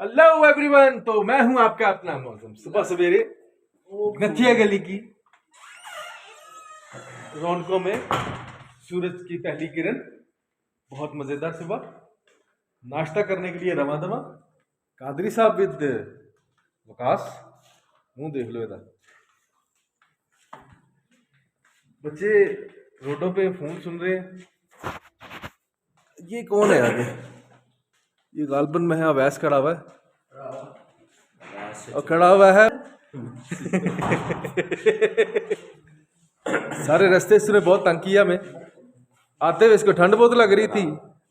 Hello everyone. तो मैं हूं आपका अपना मौसम सुबह सवेरे नथिया गली की रौनकों में सूरज की पहली किरण, बहुत मजेदार सुबह। नाश्ता करने के लिए रवा दवा कादरी साहब विद वकास। मुंह देख लो इधर, बच्चे रोडों पे फोन सुन रहे हैं। ये कौन है आगे? ये गालबन में है अवैस खड़ा हुआ है और खड़ा हुआ है सारे रास्ते इसने बहुत तंग किया। मैं आते हुए इसको ठंड बहुत लग रही थी,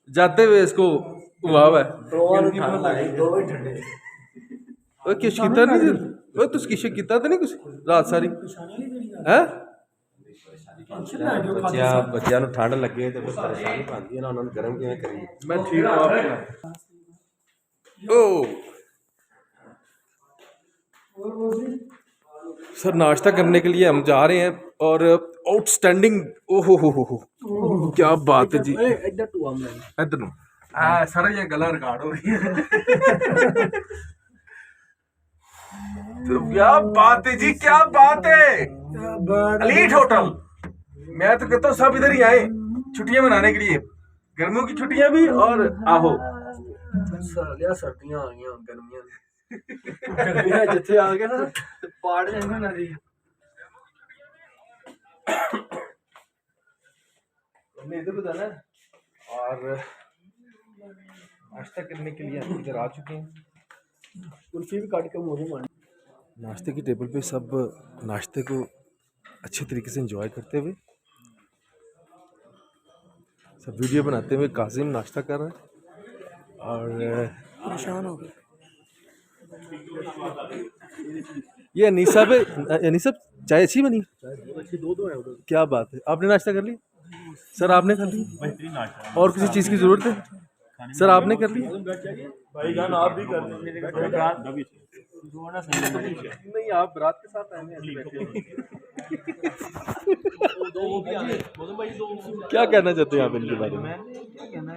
जाते हुए इसको हुआ हुआ है। ओए किश कीता नहीं? ओए तुस किश कीता तो नहीं कुछ रात सारी हैं? बच्चों ਨੂੰ ठंड लगे तो फिर परेशानी पाती है ना, उन्होंने गर्म किवें करी। मैं ठीक हूं आप? ओ सर, नाश्ता करने के लिए हम जा रहे हैं और आउटस्टैंडिंग, ओहो हो, क्या बात है जी। इधर नु सारा ये गला रिकॉर्ड हो रही है तो क्या बात है जी, क्या बात है। Elite hotel. मैं तो कहता हूँ सब इधर ही आए छुट्टियां मनाने के लिए, गर्मियों की छुट्टियां भी और आहो सर्दियां आ गई, गर्मियां जिथे आ गए ना पाड़ जाएंगे ना जी। हमने इधर को जाना है और नाश्ता करने के लिए हम इधर आ चुके हैं। कुल्फी भी काट के मुझे मान। नाश्ते की टेबल पे सब नाश्ते को अच्छे तरीके से एंजॉय करते हुए, सब वीडियो बनाते हुए। काजिम नाश्ता कर रहा है और परेशान हो गए। ये अनीसा पे, अनीसा चाय अच्छी बनी? दो है। क्या बात है, आपने नाश्ता कर लिया? सर आपने कर लिया? और किसी चीज़ की जरूरत है? सर आपने कर लिया? भाईजान आप भी कर लीजिए। नहीं, आप रात के साथ क्या कहना चाहते हैं आप इनके बारे में?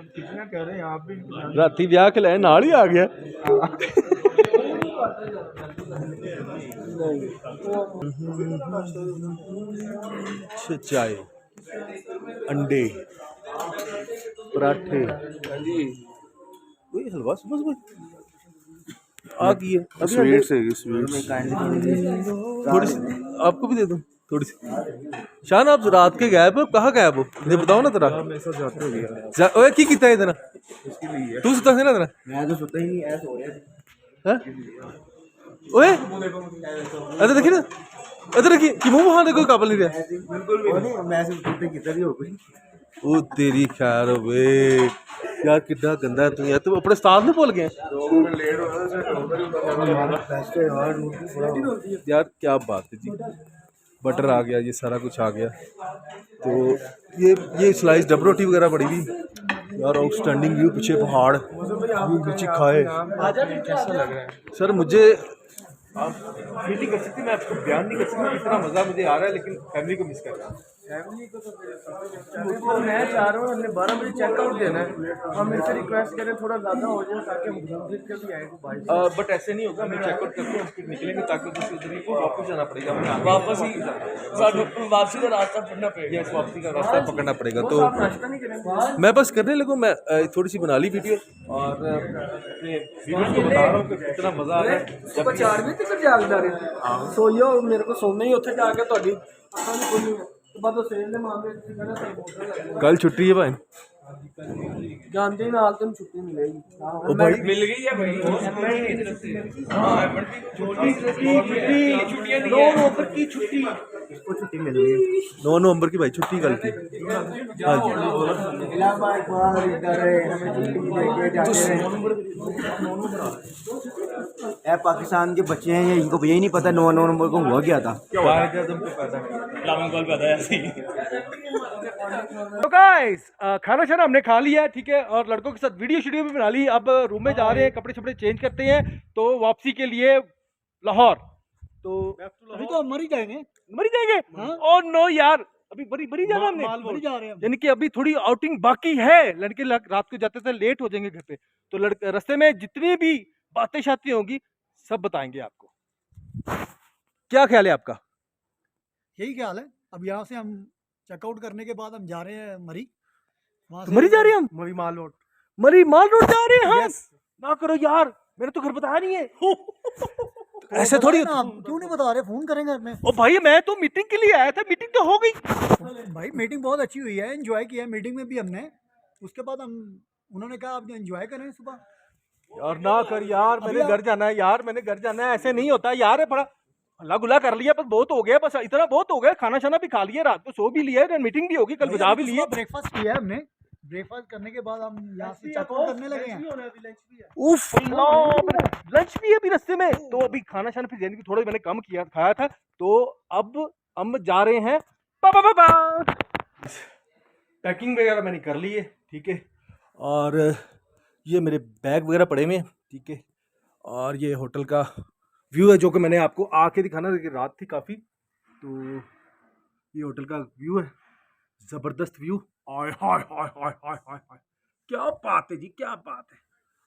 कितना कह रहे हैं आप भी? राती ब्याह के लाए नाल ही आ गया। चाय, अंडे, पराठे, हलवा सुबह सुबह आ गई है। स्वीट से थोड़ी सी आपको भी दे दूं थोड़ी सी। शान आप रात के गायब हो, कहाँ गायब हो? ये बताओ ना तेरा। ओए की कितना है तेरा? तू सुता है ना तेरा? मैं तो सुता ही नहीं, ऐसा हो रहा है। ओए इधर देखिए ना, इधर देखिए कि मुंह वहां देखो, काबल नहीं रहा बिल्कुल भी नहीं। मैं ऐसे सुते कितना भी हो गई। ओ तेरी खैर वे यार, कितना गंदा है तू यार। तू अपने साथ में भूल गया यार। क्या बात है जी, बटर आ गया, ये सारा कुछ आ गया। तो ये स्लाइस डब रोटी वगैरह पड़ी हुई यार। आउटस्टैंडिंग व्यू, पीछे पहाड़, नीचे खाए। कैसा लग रहा है सर? मुझे आप फील नहीं कर सकती, मैं आपको बयान नहीं कर सकता कितना मज़ा मुझे आ रहा है, लेकिन फैमिली को मिस कर रहा हूँ। फैमिली को तो मैं चाह रहा हूँ हमने 12 बजे चेकआउट देना है। हम इनसे रिक्वेस्ट करें थोड़ा ज़्यादा हो जाए ताकि हम घूम फिर के भी आए। बट ऐसे नहीं होगा, हम चेकआउट करके हम फिर निकलेंगे ताकि दूसरी तरीके को वापस जाना पड़ेगा। हमें वापस ही वापसी का रास्ता पकड़ना पड़ेगा। यस, वापसी का रास्ता पकड़ना पड़ेगा। तो मैं बस करने लगूँ, मैं थोड़ी सी बना ली वीडियो और वीडियो को बता रहा हूँ कि कितना मज़ा आ रहा है। जब 4 बजे तक जागदा रहे सोइयो, मेरे को सोना ही उत्थे जाके ਤੁਹਾਡੀ कल छुट्टी है भाई, जानते नाल तुम छुट्टी मिलेगी। ओ भाई मिल गई है भाई, 9 नवंबर की छुट्टी, इसको छुट्टी मिल गई है 9 नवंबर की भाई, छुट्टी कल की। हाँ जी, पाकिस्तान के बच्चे हैं, इनको यही नहीं पता 9 नवंबर को हुआ क्या था। तो गाइस खाना शाना हमने खा लिया, ठीक है, और लड़कों के साथ वीडियो शीडियो भी बना ली। अब रूम में जा रहे हैं, कपड़े छपड़े चेंज करते हैं तो वापसी के लिए लाहौर। तो अभी तो हम मर ही जाएंगे। ओ नो यार, अभी बड़ी जाना हमने, जा रहे हैं, यानी कि अभी थोड़ी आउटिंग बाकी है। लड़के रात को जाते थे लेट हो जाएंगे घर पे, तो रास्ते में जितनी भी बातें शातें होंगी, सब बताएंगे आपको। क्या ख्याल है आपका? यही ख्याल है। अब यहाँ से हम चेकआउट करने के बाद हम जा रहे हैं मरी। वहाँ मरी जा रहे हैं हम? मरी माल रोड। मरी माल रोड जा रहे हैं हम? Yes। ना करो यार, मैंने तो घर बताया नहीं है। ऐसे बताए थोड़ी ना, आप क्यों नहीं बता रहे? फोन करेंगे अपने। ओ भाई मैं तो मीटिंग के लिए आया था, मीटिंग तो हो गई। भाई मीटिंग बहुत अच्छी हुई है, एंजॉय किया मीटिंग में भी हमने। उसके बाद हम उन्होंने कहा आप एंजॉय करें सुबह। यार ना कर यार, मैंने घर जाना है यार, मैंने घर जाना है। ऐसे नहीं होता यार, बड़ा हल्ला गुल्ला कर लिया, बस बहुत हो गया, बस इतना बहुत हो गया। खाना शाना भी खा लिया, रात को सो भी लिया, मीटिंग भी होगी, कल बजा भी लिए। ब्रेकफास्ट किया हमने। ब्रेकफास्ट करने के बाद हम यहाँ से चेकआउट करने लगे हैं। उफ, लंच भी है अभी रास्ते में, तो अभी खाना शाना फिर यानी कि थोड़ा मैंने कम किया खाया था, तो अब हम जा रहे हैं। पैकिंग वगैरह मैंने कर ली है, ठीक है। और ये मेरे बैग वगैरह पड़े हुए हैं, ठीक है। और ये होटल का व्यू है जो कि मैंने आपको आके दिखाना था कि रात थी काफ़ी, तो ये होटल का व्यू है, ज़बरदस्त व्यू। हाय हाय हाय हाय हाय हाय हाय, क्या बात है जी, क्या बात है,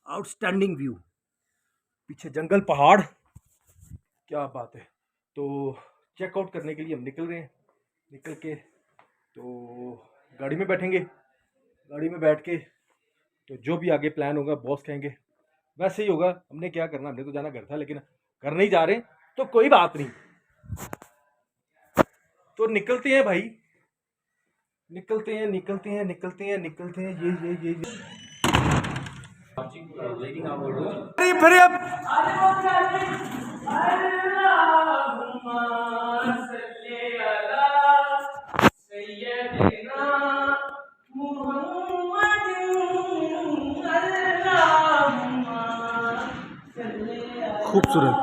आउटस्टैंडिंग व्यू। पीछे जंगल पहाड़, क्या बात है। तो चेकआउट करने के लिए हम निकल रहे हैं। निकल के तो गाड़ी में बैठेंगे, गाड़ी में बैठ के तो जो भी आगे प्लान होगा बॉस कहेंगे वैसे ही होगा। हमने क्या करना, हमने तो जाना घर था, लेकिन घर नहीं जा रहे तो कोई बात नहीं। तो निकलते हैं भाई, निकलते हैं निकलते हैं निकलते हैं निकलते हैं। ये फिर अब खूबसूरत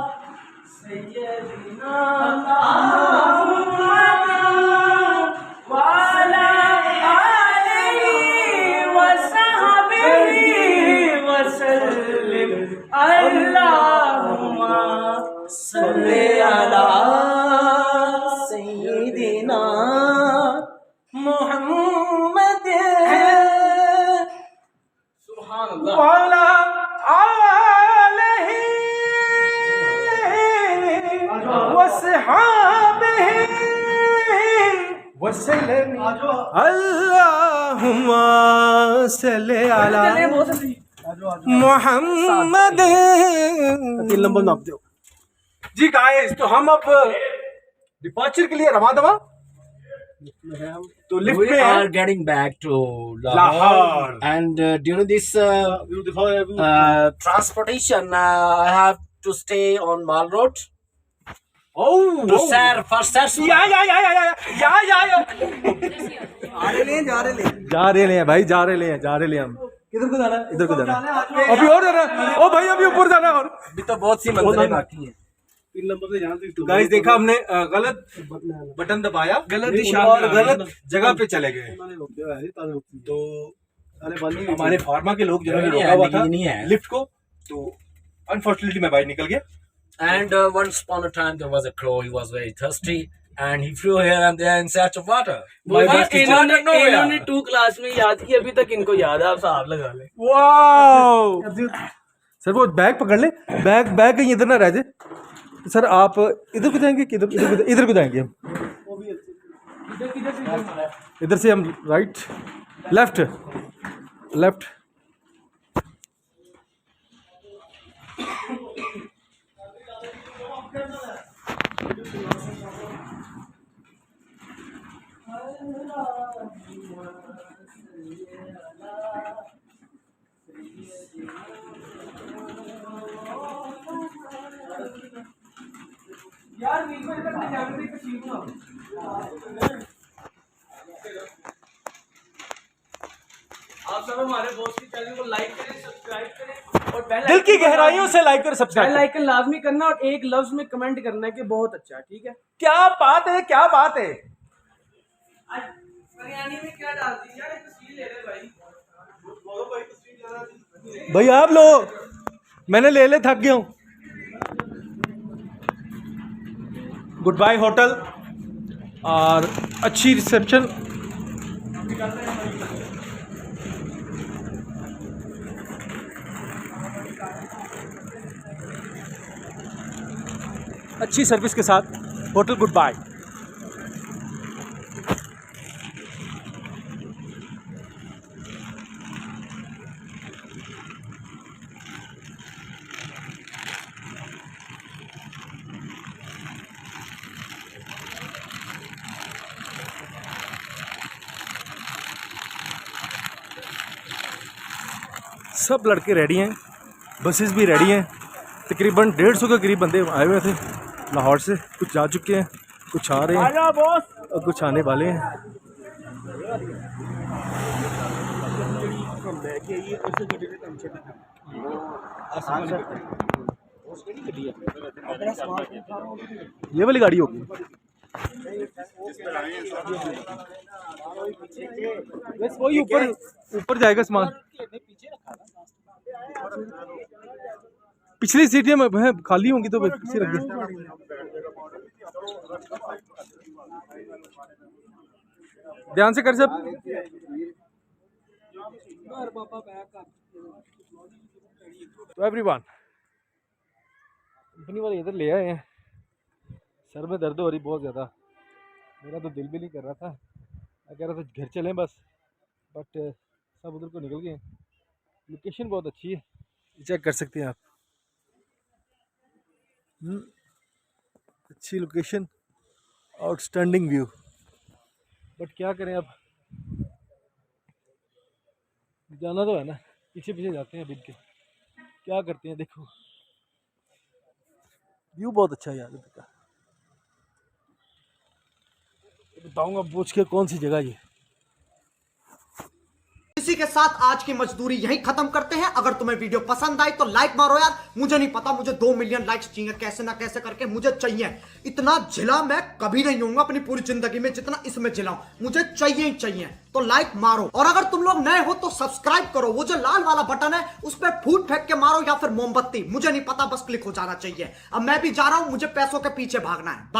अल्लाहुम्मा सल्ली अला मोहम्मद। 3 नंबर नाप दो जी गाइस। तो हम अब डिपार्चर के लिए रवा दवा, तो लिफ्ट में are getting back to Lahore. And during this transportation, I have to stay on Mall Road. To Sir, for Sir's जा रहे हैं भाई, जा रहे हैं हम। किधर को जाना है? इधर को जाना है, अभी और जाना है। ओ भाई अभी ऊपर जाना है, और अभी तो बहुत सी मंजिलें बाकी हैं। 3 नंबर से यहाँ गाइस देखा हमने गलत बटन दबाया, गलत दिशा और गलत जगह पे चले गए। तो हमारे फार्मा के लोग जिन्होंने रोका हुआ था लिफ्ट को, तो अनफॉर्चुनेटली मैं बाहर निकल गया। And once upon a time there was a crow. He was very thirsty and he flew here and there in search of water. इन्होंने 2 क्लास में याद की, अभी तक इनको याद है। आप साहब लगा ले। वाओ सर, वो बैग पकड़ ले, बैग कहीं इधर ना रह जाए। सर आप इधर को जाएंगे कि इधर को जाएंगे हम? इधर से हम राइट लेफ्ट। यार आप सब हमारे बॉस की चैनल को लाइक करें, सब्सक्राइब करें और दिल की गहराइयों से लाइक और सब्सक्राइब, बेल आइकन लाजमी करना और एक लफ्ज में कमेंट करना है कि बहुत अच्छा, ठीक है? क्या बात है, क्या बात है। आज बिरयानी में क्या डाल दी यार? एक तस्वीर ले ले भाई। भाई आप लो, मैंने ले थक गया हूँ। गुड बाय होटल और अच्छी रिसेप्शन। अच्छी सर्विस के साथ होटल गुड बाय। सब लड़के रेडी हैं, बसेस भी रेडी हैं। तकरीबन 150 के करीब बंदे आए हुए थे लाहौर से। कुछ जा चुके हैं, कुछ आ रहे हैं और कुछ आने वाले हैं। ये वाली गाड़ी होगी बस वही ऊपर जाएगा सामान। पिछली सीटें में खाली होंगी तो पीछे रख दे। ध्यान से कर सब। तो एवरीवन, कंपनी वाले इधर ले आए हैं। सर में दर्द हो रही बहुत ज़्यादा। मेरा तो दिल भी नहीं कर रहा था, मैं कह रहा था घर चलें बस, बट सब उधर को निकल गए। लोकेशन बहुत अच्छी है, चेक कर सकते हैं आप। अच्छी लोकेशन, आउटस्टैंडिंग व्यू, बट क्या करें अब, जाना तो है ना। पीछे पीछे जाते हैं अभी के, क्या करते हैं। देखो व्यू बहुत अच्छा है यार इधर का। बताऊंगा पूछ के कौन सी जगह ये। इसी के साथ आज की मजदूरी यहीं खत्म करते हैं। अगर तुम्हें वीडियो पसंद आई तो लाइक मारो यार। मुझे नहीं पता, मुझे 2 मिलियन लाइक्स चाहिए, कैसे ना कैसे करके मुझे चाहिए। इतना झिला मैं कभी नहीं होऊंगा अपनी पूरी जिंदगी में जितना इसमें झिलाऊं। मुझे चाहिए ही चाहिए, तो लाइक मारो। और अगर तुम लोग नए हो तो सब्सक्राइब करो। वो जो लाल वाला बटन है उस पर फूट फेंक के मारो या फिर मोमबत्ती, मुझे नहीं पता, बस क्लिक हो जाना चाहिए। अब मैं भी जा रहा हूं, मुझे पैसों के पीछे भागना है।